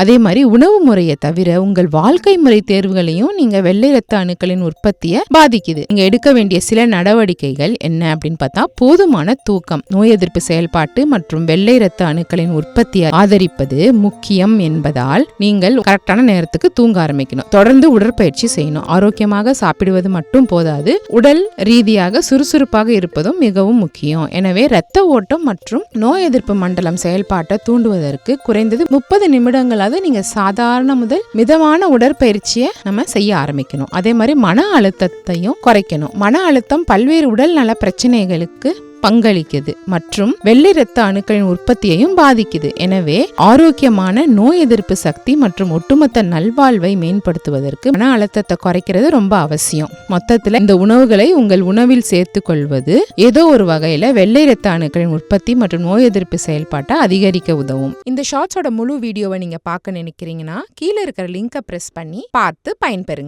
அதே மாதிரி உணவு முறையை தவிர உங்கள் வாழ்க்கை முறை தேர்வுகளையும் நீங்க வெள்ளை ரத்த அணுக்களின் உற்பத்தியை பாதிக்குது. நீங்க எடுக்க வேண்டிய சில நடவடிக்கைகள் என்ன அப்படின்னு பார்த்தா, போதுமான தூக்கம், நோய் எதிர்ப்பு செயல்பாட்டு மற்றும் வெள்ளை ரத்த அணுக்களின் உற்பத்தியை ஆதரிப்பது முக்கியம் என்பதால் நீங்கள் கரெக்டான நேரத்துக்கு தூங்க ஆரம்பிக்கணும். தொடர்ந்து உடற்பயிற்சி செய்யணும். ஆரோக்கியமாக சாப்பிடுவது மட்டும் போதாது, உடல் ரீதியாக சுறுசுறுப்பாக இருப்பதும் மிகவும் முக்கியம். எனவே இரத்த ஓட்டம் மற்றும் நோய் எதிர்ப்பு மண்டலம் செயல்பாட்டை தூண்டுவதற்கு குறைந்தது 30 நிமிடங்கள் நீங்க சாதாரண முதல் மிதமான உடற்பயிற்சியை நம்ம செய்ய ஆரம்பிக்கணும். அதே மாதிரி மன அழுத்தத்தையும் குறைக்கணும். மன அழுத்தம் பல்வேறு உடல் நல பிரச்சனைகளுக்கு பங்களிக்குது மற்றும் வெள்ளை ரத்த அணுக்களின் உற்பத்தியையும் பாதிக்குது. எனவே ஆரோக்கியமான நோய் எதிர்ப்பு சக்தி மற்றும் ஒட்டுமொத்த நல்வாழ்வை மேம்படுத்துவதற்கு மன அழுத்தத்தை குறைக்கிறது ரொம்ப அவசியம். மொத்தத்துல இந்த உணவுகளை உங்கள் உணவில் சேர்த்துக் கொள்வது ஏதோ ஒரு வகையில வெள்ளை ரத்த அணுக்களின் உற்பத்தி மற்றும் நோய் எதிர்ப்பு செயல்பாட்டை அதிகரிக்க உதவும். இந்த ஷார்ட்ஸோட முழு வீடியோவை நீங்க பார்க்க நினைக்கிறீங்கன்னா கீழே இருக்கிற லிங்கை பிரஸ் பண்ணி பார்த்து பயன்பெறுங்க.